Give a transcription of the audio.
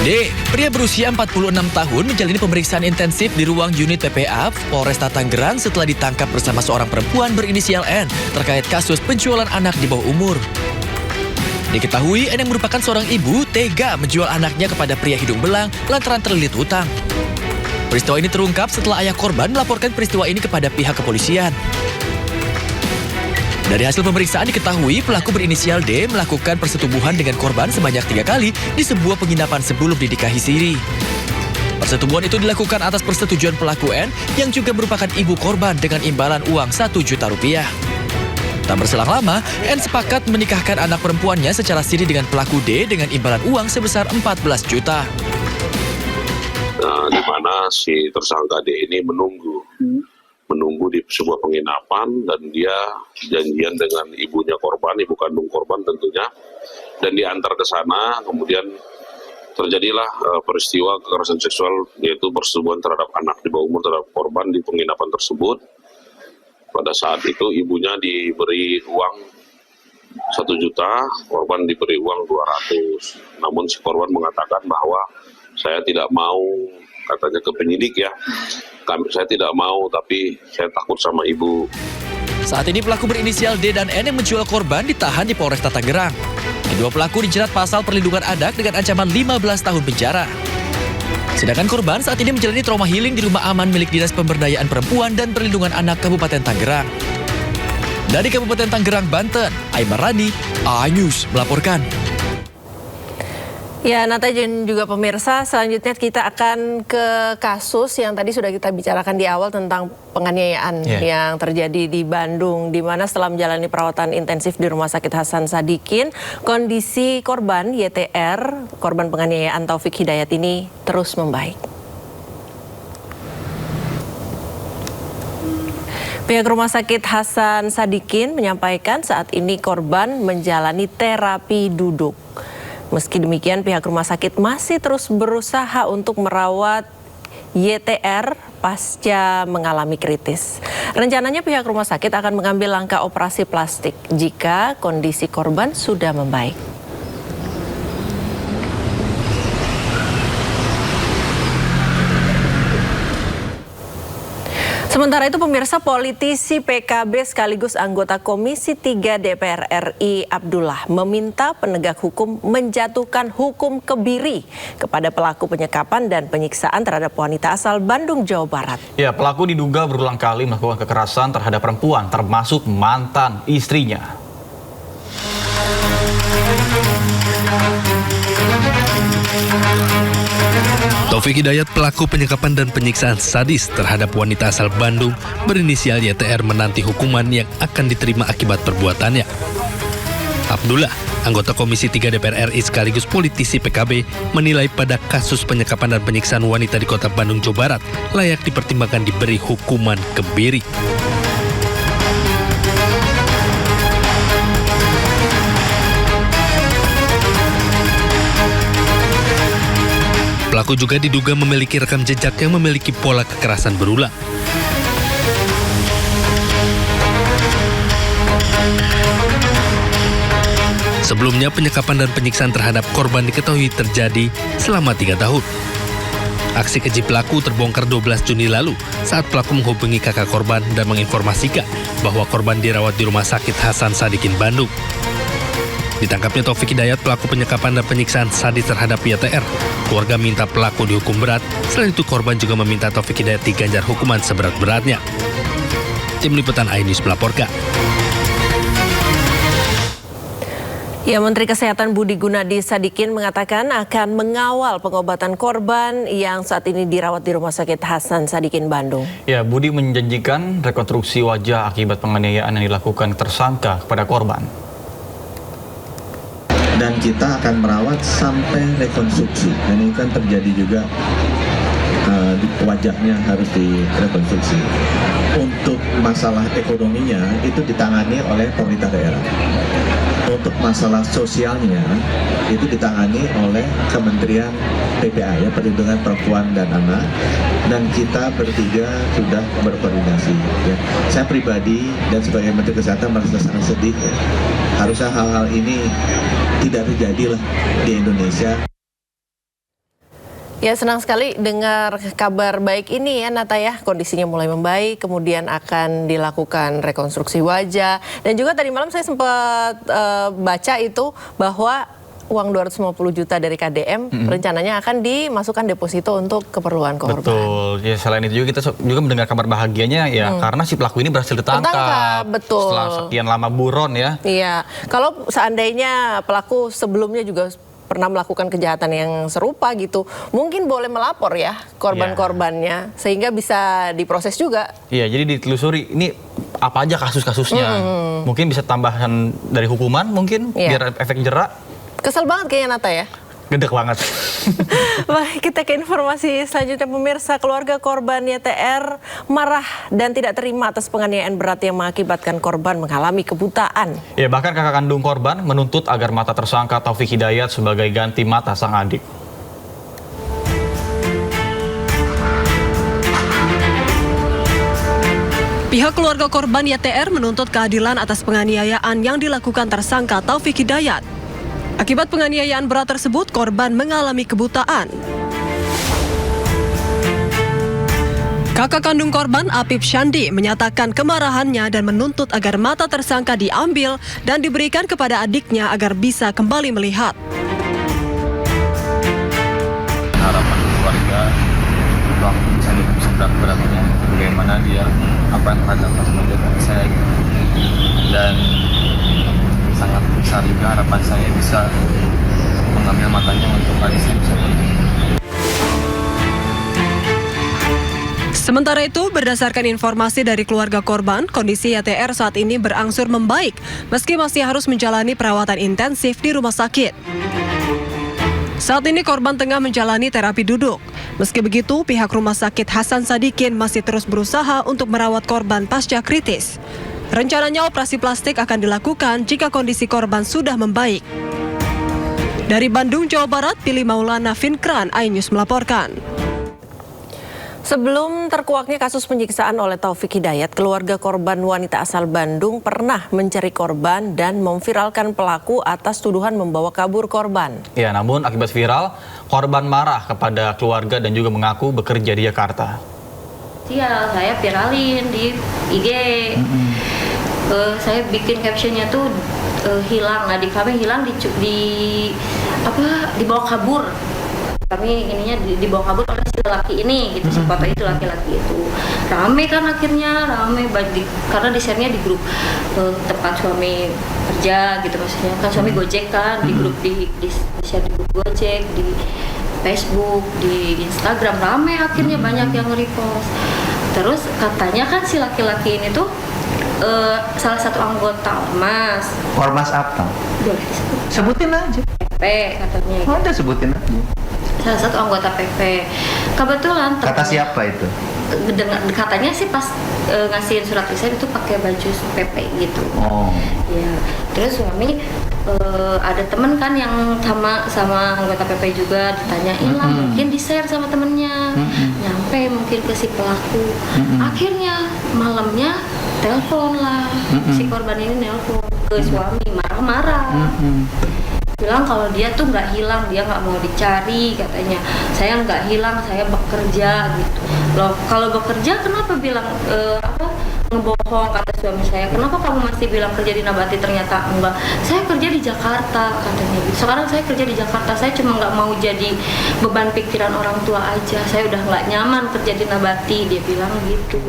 D. Pria berusia 46 tahun menjalani pemeriksaan intensif di ruang unit PPA Polresta Tangerang setelah ditangkap bersama seorang perempuan berinisial N terkait kasus penjualan anak di bawah umur. Diketahui N yang merupakan seorang ibu tega menjual anaknya kepada pria hidung belang lantaran terlilit hutang. Peristiwa ini terungkap setelah ayah korban melaporkan peristiwa ini kepada pihak kepolisian. Dari hasil pemeriksaan diketahui pelaku berinisial D melakukan persetubuhan dengan korban sebanyak 3 kali di sebuah penginapan sebelum dinikahi siri. Persetubuhan itu dilakukan atas persetujuan pelaku N yang juga merupakan ibu korban dengan imbalan uang 1 juta rupiah. Tak berselang lama, N sepakat menikahkan anak perempuannya secara siri dengan pelaku D dengan imbalan uang sebesar 14 juta. Di mana si tersangka D ini menunggu di sebuah penginapan dan dia janjian dengan ibunya korban, ibu kandung korban tentunya, dan diantar ke sana. Kemudian terjadilah peristiwa kekerasan seksual, yaitu persetubuhan terhadap anak di bawah umur terhadap korban di penginapan tersebut. Pada saat itu ibunya diberi uang 1 juta, korban diberi uang 200. Namun si korban mengatakan bahwa saya tidak mau, katanya ke penyidik ya, saya tidak mau tapi saya takut sama ibu. Saat ini pelaku berinisial D dan N yang menjual korban ditahan di Polresta Tangerang. Kedua pelaku dijerat pasal perlindungan anak dengan ancaman 15 tahun penjara. Sedangkan korban saat ini menjalani trauma healing di rumah aman milik Dinas Pemberdayaan Perempuan dan Perlindungan Anak Kabupaten Tangerang. Dari Kabupaten Tangerang, Banten, Aimar Rani, iNews melaporkan. Ya, Nata dan juga pemirsa, selanjutnya kita akan ke kasus yang tadi sudah kita bicarakan di awal tentang penganiayaan yang terjadi di Bandung, di mana setelah menjalani perawatan intensif di Rumah Sakit Hasan Sadikin, kondisi korban YTR, korban penganiayaan Taufik Hidayat ini terus membaik. Pihak Rumah Sakit Hasan Sadikin menyampaikan saat ini korban menjalani terapi duduk. Meski demikian, pihak rumah sakit masih terus berusaha untuk merawat YTR pasca mengalami kritis. Rencananya pihak rumah sakit akan mengambil langkah operasi plastik jika kondisi korban sudah membaik. Sementara itu pemirsa, politisi PKB sekaligus anggota Komisi 3 DPR RI Abdullah meminta penegak hukum menjatuhkan hukum kebiri kepada pelaku penyekapan dan penyiksaan terhadap wanita asal Bandung, Jawa Barat. Ya, pelaku diduga berulang kali melakukan kekerasan terhadap perempuan, termasuk mantan istrinya. Taufik Hidayat, pelaku penyekapan dan penyiksaan sadis terhadap wanita asal Bandung berinisial YTR, menanti hukuman yang akan diterima akibat perbuatannya. Abdullah, anggota Komisi 3 DPR RI sekaligus politisi PKB, menilai pada kasus penyekapan dan penyiksaan wanita di Kota Bandung, Jawa Barat layak dipertimbangkan diberi hukuman kebiri. Pelaku juga diduga memiliki rekam jejak yang memiliki pola kekerasan berulang. Sebelumnya, penyekapan dan penyiksaan terhadap korban diketahui terjadi selama 3 tahun. Aksi keji pelaku terbongkar 12 Juni lalu saat pelaku menghubungi kakak korban dan menginformasikan bahwa korban dirawat di Rumah Sakit Hasan Sadikin, Bandung. Ditangkapnya Taufik Hidayat, pelaku penyekapan dan penyiksaan sadis terhadap YTR, keluarga minta pelaku dihukum berat. Selain itu, korban juga meminta Taufik Hidayat diganjar hukuman seberat-beratnya. Tim Liputan iNews melaporkan. Ya, Menteri Kesehatan Budi Gunadi Sadikin mengatakan akan mengawal pengobatan korban yang saat ini dirawat di Rumah Sakit Hasan Sadikin, Bandung. Ya, Budi menjanjikan rekonstruksi wajah akibat penganiayaan yang dilakukan tersangka kepada korban. Dan kita akan merawat sampai rekonstruksi. Dan ini kan terjadi juga wajahnya harus direkonstruksi. Untuk masalah ekonominya itu ditangani oleh pemerintah daerah. Untuk masalah sosialnya itu ditangani oleh Kementerian PPA, ya, Perlindungan Perempuan dan Anak. Dan kita bertiga sudah berkoordinasi. Ya. Saya pribadi dan sebagai Menteri Kesehatan merasa sangat sedih. Ya. Harusnya hal-hal ini tidak terjadi lah di Indonesia. Ya, senang sekali dengar kabar baik ini ya Nata ya. Kondisinya mulai membaik, kemudian akan dilakukan rekonstruksi wajah. Dan juga tadi malam saya sempat baca itu bahwa uang 250 juta dari KDM rencananya akan dimasukkan deposito untuk keperluan korban. Betul. Ya, selain itu juga kita juga mendengar kabar bahagianya ya karena si pelaku ini berhasil ditangkap. Betul. Setelah sekian lama buron ya. Iya. Kalau seandainya pelaku sebelumnya juga pernah melakukan kejahatan yang serupa gitu, mungkin boleh melapor ya korban-korbannya sehingga bisa diproses juga. Iya, jadi ditelusuri ini apa aja kasus-kasusnya. Mungkin bisa tambahan dari hukuman mungkin biar efek jerak. Kesel banget kayaknya Nata ya. Gedek banget. Baik, kita ke informasi selanjutnya pemirsa. Keluarga korban YTR marah dan tidak terima atas penganiayaan berat yang mengakibatkan korban mengalami kebutaan. Ya, bahkan kakak kandung korban menuntut agar mata tersangka Taufik Hidayat sebagai ganti mata sang adik. Pihak keluarga korban YTR menuntut keadilan atas penganiayaan yang dilakukan tersangka Taufik Hidayat. Akibat penganiayaan berat tersebut, korban mengalami kebutaan. Kakak kandung korban, Apip Syandi, menyatakan kemarahannya dan menuntut agar mata tersangka diambil dan diberikan kepada adiknya agar bisa kembali melihat. Harapan keluarga waktu bisa dihukum seberat-beratnya, bagaimana dia apa yang telah dilakukan sebagai anak saya dan sangat besar juga harapan saya bisa mengambil matanya untuk adik saya bisa pulih. Sementara itu, berdasarkan informasi dari keluarga korban, kondisi YTR saat ini berangsur membaik meski masih harus menjalani perawatan intensif di rumah sakit. Saat ini korban tengah menjalani terapi duduk. Meski begitu, pihak Rumah Sakit Hasan Sadikin masih terus berusaha untuk merawat korban pasca kritis. Rencananya operasi plastik akan dilakukan jika kondisi korban sudah membaik. Dari Bandung, Jawa Barat, Pilih Maulana Finkran, iNews melaporkan. Sebelum terkuaknya kasus penyiksaan oleh Taufik Hidayat, keluarga korban wanita asal Bandung pernah mencari korban dan memviralkan pelaku atas tuduhan membawa kabur korban. Ya, namun akibat viral, korban marah kepada keluarga dan juga mengaku bekerja di Jakarta. Iya, saya viralin di IG. Saya bikin captionnya tuh hilang, adik kami hilang dibawa kabur. Kami ininya dibawa kabur oleh si laki ini gitu, si foto itu laki-laki itu. Rame kan akhirnya, karena di-share-nya di grup tempat suami kerja gitu, maksudnya kan suami Gojek kan, di grup di-share di grup Gojek, di Facebook, di Instagram, rame akhirnya banyak yang nge-repost. Terus katanya kan si laki-laki ini tuh salah satu anggota Ormas. Ormas apa? Boleh disebut. Sebutin aja. PP katanya. Oh, udah sebutin aja. Salah satu anggota PP. Kebetulan Kata siapa itu? Katanya sih pas ngasihin surat resign itu pakai baju PP gitu. Oh. Ya. Terus suami ada temen kan yang sama anggota PP juga, ditanyain lah, mungkin di-share sama temennya, nyampe mungkin ke si pelaku. Akhirnya malamnya telepon lah, si korban ini nelpon ke suami, marah-marah. Bilang kalau dia tuh nggak hilang, dia nggak mau dicari katanya. Saya nggak hilang, saya bekerja gitu. Loh, kalau bekerja kenapa bilang ngebohong, kata suami saya. Kenapa kamu masih bilang kerja di Nabati, ternyata enggak. Saya kerja di Jakarta katanya gitu. Sekarang saya kerja di Jakarta, saya cuma nggak mau jadi beban pikiran orang tua aja. Saya udah nggak nyaman kerja di Nabati, dia bilang gitu.